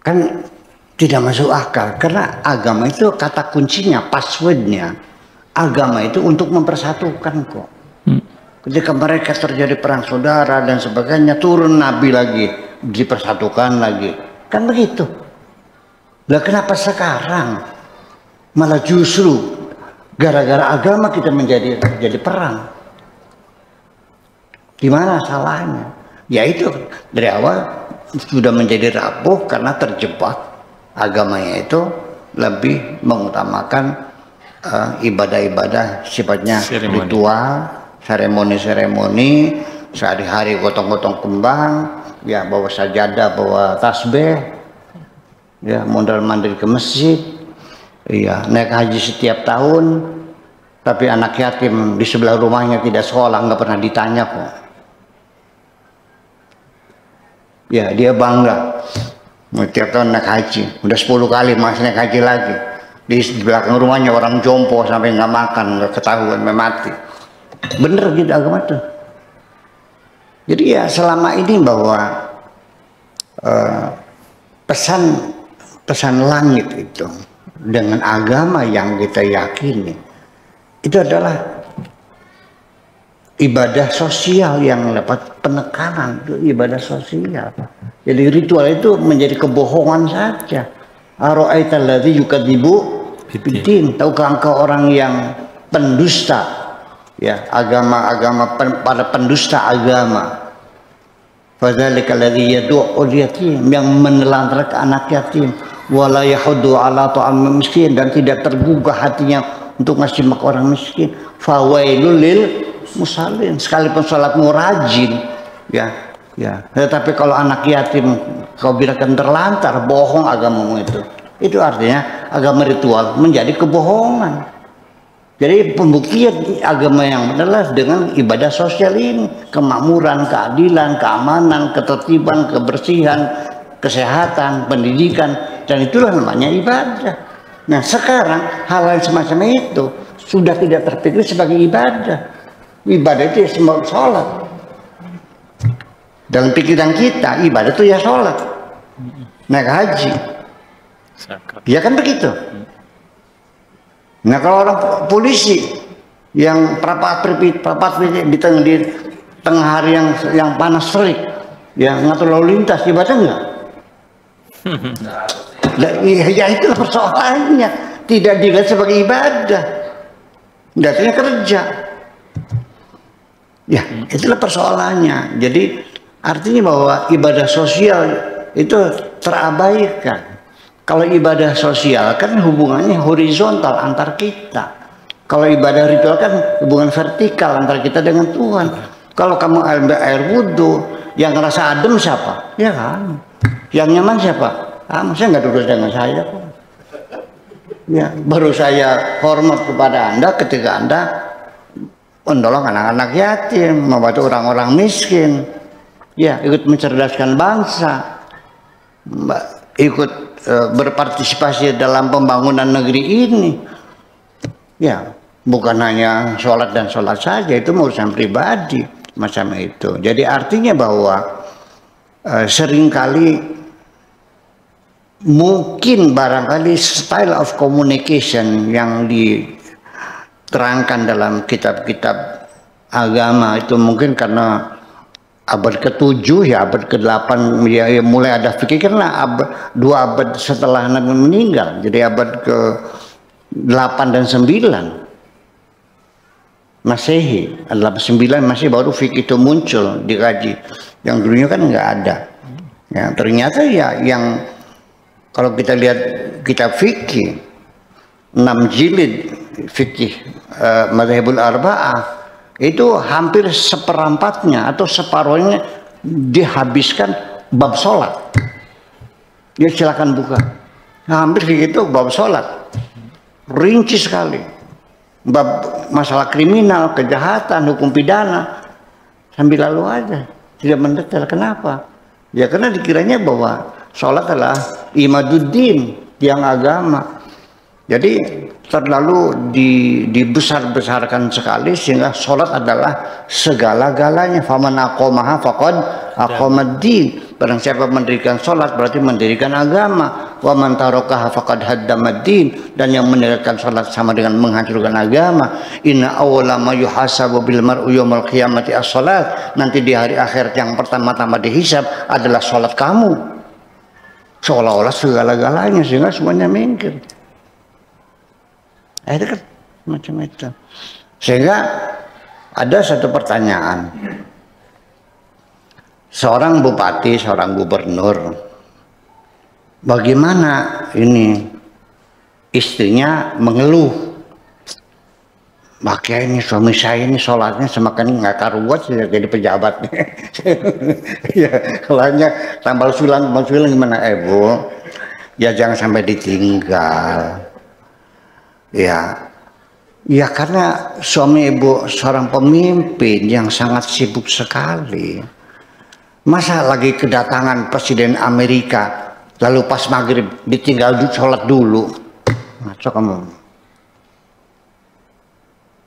Kan tidak masuk akal, karena agama itu kata kuncinya, passwordnya, agama itu untuk mempersatukan kok. Ketika mereka terjadi perang saudara dan sebagainya, turun Nabi lagi, dipersatukan lagi, kan begitu. Lah kenapa sekarang malah justru gara-gara agama kita menjadi perang? Di mana salahnya? Ya itu dari awal sudah menjadi rapuh karena terjebak. Agamanya itu lebih mengutamakan ibadah-ibadah sifatnya ritual, seremoni-seremoni, sehari-hari gotong-gotong kembang, ya bawa sajadah, bawa tasbih, ya mondar-mandir ke masjid, ya naik haji setiap tahun, tapi anak yatim di sebelah rumahnya tidak sekolah, nggak pernah ditanya kok. Ya dia bangga. Tiap tahun naik haji, udah 10 kali masih naik haji lagi. Di belakang rumahnya orang jompo sampai nggak makan, nggak ketahuan, mati. Bener gitu agama tuh. Jadi ya selama ini bahwa pesan langit itu dengan agama yang kita yakini itu adalah ibadah sosial yang dapat penekanan, itu ibadah sosial. Jadi ritual itu menjadi kebohongan saja. Ara'aital ladzi yukadzibu biddin. Tahukah engkau orang yang pendusta, ya agama-agama pada pendusta agama. Fadzalikal ladzi yad'ul yatim, yang menelantarkan anak yatim, wala yahuddu ala ta'am miskin, dan tidak tergugah hatinya untuk ngasih makan orang miskin. Fawailul lil musallin, sekalipun sholatmu rajin, ya. Tetapi kalau anak yatim kau biarkan terlantar, bohong agamamu itu. Itu artinya agama ritual menjadi kebohongan. Jadi pembuktian agama yang benar dengan ibadah sosial ini, kemakmuran, keadilan, keamanan, ketertiban, kebersihan, kesehatan, pendidikan, dan itulah namanya ibadah. Nah sekarang hal-hal semacam itu sudah tidak terpikir sebagai ibadah. Ibadah itu semua sholat. Dalam pikiran kita ibadah itu ya sholat, naik haji, ya kan begitu. Nah kalau orang polisi yang perapat di tengah hari yang panas terik, yang ngatur lalu lintas, ibadah enggak? Ya itulah persoalannya, tidak dilihat sebagai ibadah, datanya kerja. Ya itulah persoalannya. Jadi artinya bahwa ibadah sosial itu terabaikan. Kalau ibadah sosial kan hubungannya horizontal antar kita. Kalau ibadah ritual kan hubungan vertikal antar kita dengan Tuhan. Kalau kamu ambil air wudhu, yang ngerasa adem siapa? Ya kan. Yang nyaman siapa? Saya nggak duduk dengan saya kok. Ya, baru saya hormat kepada Anda ketika Anda menolong anak-anak yatim, membantu orang-orang miskin. Ya, ikut mencerdaskan bangsa, ikut berpartisipasi dalam pembangunan negeri ini. Ya, bukan hanya sholat dan sholat saja, itu urusan pribadi macam itu. Jadi artinya bahwa seringkali mungkin barangkali style of communication yang diterangkan dalam kitab-kitab agama itu mungkin karena abad ke-7 ya abad ke-8 ya mulai ada fikih, karena 2 abad setelah Nabi meninggal, jadi abad ke-8 dan 9 Masehi, 9 masih baru fikih itu muncul dikaji, yang dulunya kan nggak ada. Ya, ternyata ya yang kalau kita lihat kitab fikih 6 jilid fikih Madzhabul Arba'ah itu hampir seperempatnya atau separuhnya dihabiskan bab sholat. Ya silakan buka. Nah, hampir begitu bab sholat, rinci sekali. Bab masalah kriminal, kejahatan, hukum pidana, sambil lalu aja, tidak mendetail. Kenapa? Ya karena dikiranya bahwa sholat adalah imaduddin, tiang agama. Jadi terlalu dibesar-besarkan sekali sehingga sholat adalah segala-galanya. Faman aqamaha faqad aqamaddin. Barang siapa mendirikan sholat berarti mendirikan agama. Wa man tarakaha faqad haddamaddin. Dan yang mendirikan sholat sama dengan menghancurkan agama. Inna awwala ma yuhasabu bil mar'u yaumil qiyamati as-sholat. Nanti di hari akhirat yang pertama-tama dihisab adalah sholat kamu. Seolah-olah segala-galanya, sehingga semuanya minggir. Itu kan macam itu. Sehingga ada satu pertanyaan. Seorang bupati, seorang gubernur, bagaimana ini istrinya mengeluh, makanya ini suami saya ini sholatnya semakin nggak karuan sejak jadi pejabat. Ya, kalanya tambal sulang gimana, Bu? Ya jangan sampai ditinggal. Ya karena suami ibu seorang pemimpin yang sangat sibuk sekali. Masa lagi kedatangan Presiden Amerika, lalu pas maghrib ditinggal sholat dulu. Ngaco kamu.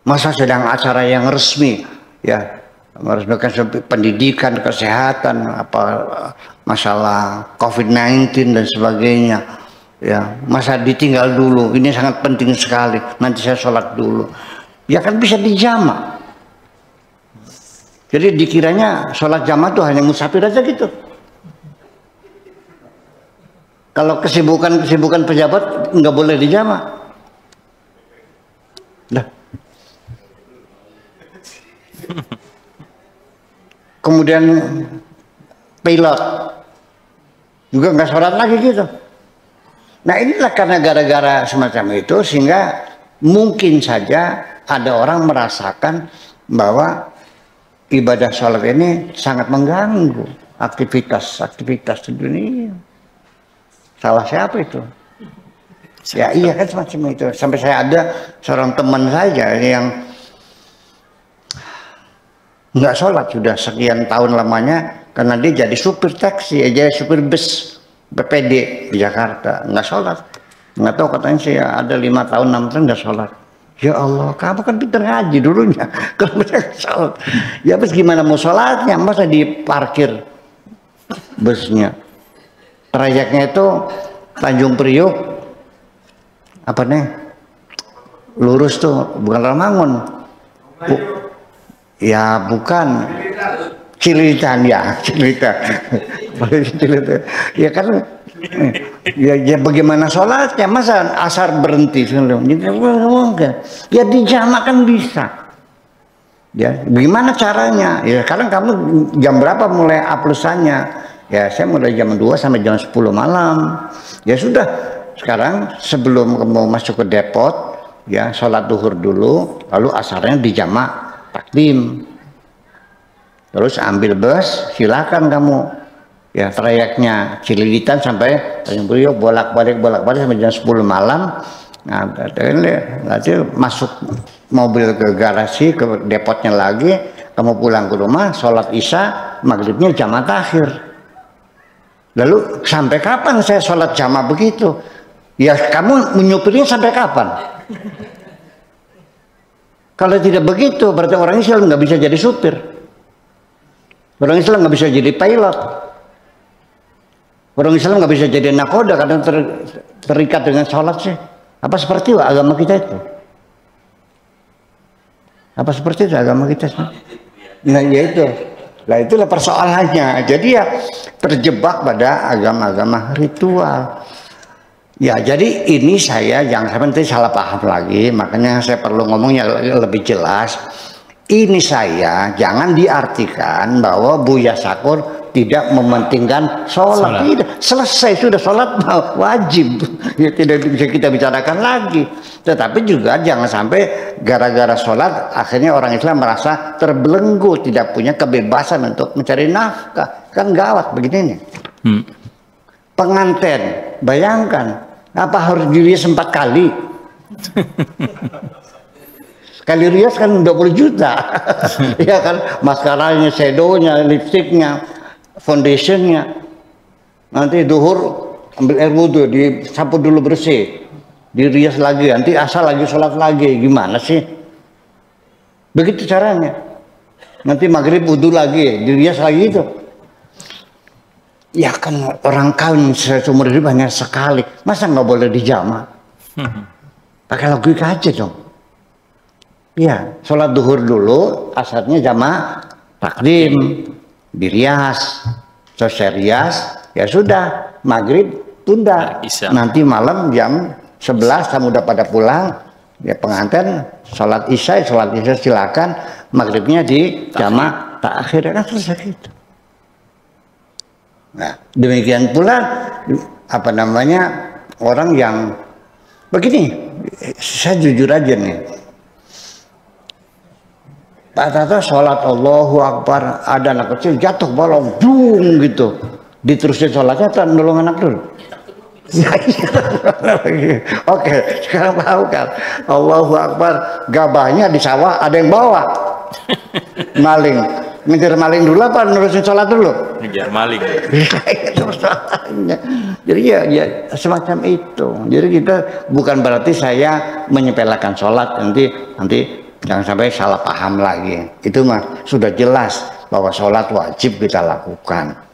Masa sedang acara yang resmi, ya meresmikan pendidikan, kesehatan, apa masalah COVID-19 dan sebagainya. Ya, masa ditinggal dulu, ini sangat penting sekali, nanti saya sholat dulu. Ya kan bisa dijamak. Jadi dikiranya sholat jamaah itu hanya musafir aja gitu. Kalau kesibukan pejabat nggak boleh dijamak. Nah. Kemudian pilot juga nggak sholat lagi gitu. Nah inilah karena gara-gara semacam itu sehingga mungkin saja ada orang merasakan bahwa ibadah sholat ini sangat mengganggu aktivitas di dunia. Salah siapa itu? Ya iya kan semacam itu. Sampai saya ada seorang teman saja yang nggak sholat sudah sekian tahun lamanya karena dia jadi supir taksi, jadi supir bus BPD di Jakarta, nggak sholat. Nggak tahu katanya saya ada 5 tahun 6 tahun nggak sholat. Ya Allah, kamu kan pintar ngaji dulunya, kalau nggak sholat. Ya terus gimana mau sholatnya? Masa diparkir busnya? Trayeknya itu Tanjung Priok, apa nih? Lurus tuh, bukan Ramangun. Ya bukan. Cililitan ya, Cililitan. Ya kan, ya bagaimana sholatnya? Masa asar berhenti? Ya dijamak kan bisa. Ya, gimana caranya? Ya sekarang kamu jam berapa mulai aplusannya? Ya saya mulai jam 2 sampai jam 10 malam. Ya sudah, sekarang sebelum kamu masuk ke depot, ya sholat duhur dulu, lalu asarnya dijamak takdim. Terus ambil bus, silakan kamu. Ya trayeknya Cililitan sampai Tanjung Priok bolak-balik sampai jam 10 malam. Nah, nanti masuk mobil ke garasi, ke depotnya lagi, kamu pulang ke rumah, sholat isya, maghribnya jamaah takhir. Lalu sampai kapan saya sholat jamaah begitu? Ya kamu menyupirnya sampai kapan? Kalau tidak begitu, berarti orang Islam nggak bisa jadi supir. Orang Islam nggak bisa jadi pilot. Orang Islam nggak bisa jadi nakoda karena terikat dengan sholat sih. Apa seperti itu agama kita itu? Apa seperti itu agama kita sih? Nah ya itu. Nah itulah persoalannya. Jadi ya terjebak pada agama-agama ritual. Ya jadi ini saya jangan sampai nanti salah paham lagi. Makanya saya perlu ngomongnya lebih jelas. Ini saya jangan diartikan bahwa Buya Syakur tidak mementingkan sholat. Tidak, selesai sudah sholat wajib. Ya tidak bisa kita bicarakan lagi. Tetapi juga jangan sampai gara-gara sholat akhirnya orang Islam merasa terbelenggu, tidak punya kebebasan untuk mencari nafkah. Kan gawat begini nih. Pengantin, bayangkan apa harus dirias 4 kali? Kali rias kan 20 juta. Ya kan, maskaranya, shadownya, lipstiknya, foundationnya. Nanti duhur ambil air wudhu, disapu dulu bersih, dirias lagi, nanti asal lagi sholat lagi. Gimana sih? Begitu caranya. Nanti maghrib wudhu lagi, dirias lagi itu. Ya kan orang kawin seumur hidup hanya sekali, masa nggak boleh dijamak? Pakai logika aja dong. Ya, sholat duhur dulu, asarnya jamak takdim, dirias, selesai rias, ya sudah, maghrib tunda. Nanti malam jam 11 kamu udah pada pulang, ya pengantin sholat isya silakan, maghribnya di jamak takhir, kan selesai gitu. Nah, demikian pula apa namanya orang yang begini, saya jujur aja nih, Pak Tata sholat Allahu Akbar, ada anak kecil jatuh bolong, dung gitu, diterusin sholatnya atau nolong anak dulu? Oke, sekarang tahu kan, Allahu Akbar, gabahnya di sawah ada yang bawa, maling, ngejar maling dulu apa nerusin sholat dulu? Ngejar maling. Jadi ya semacam itu. Jadi kita bukan berarti saya menyepelekan sholat, nanti jangan sampai salah paham lagi. Itu mah sudah jelas bahwa sholat wajib kita lakukan.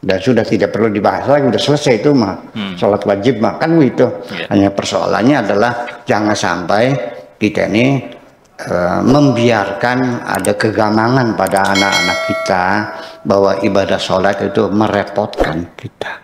Dan sudah tidak perlu dibahas lagi, sudah selesai itu mah. Sholat wajib mah kan itu. Hanya persoalannya adalah jangan sampai kita ini membiarkan ada kegamangan pada anak-anak kita bahwa ibadah sholat itu merepotkan kita.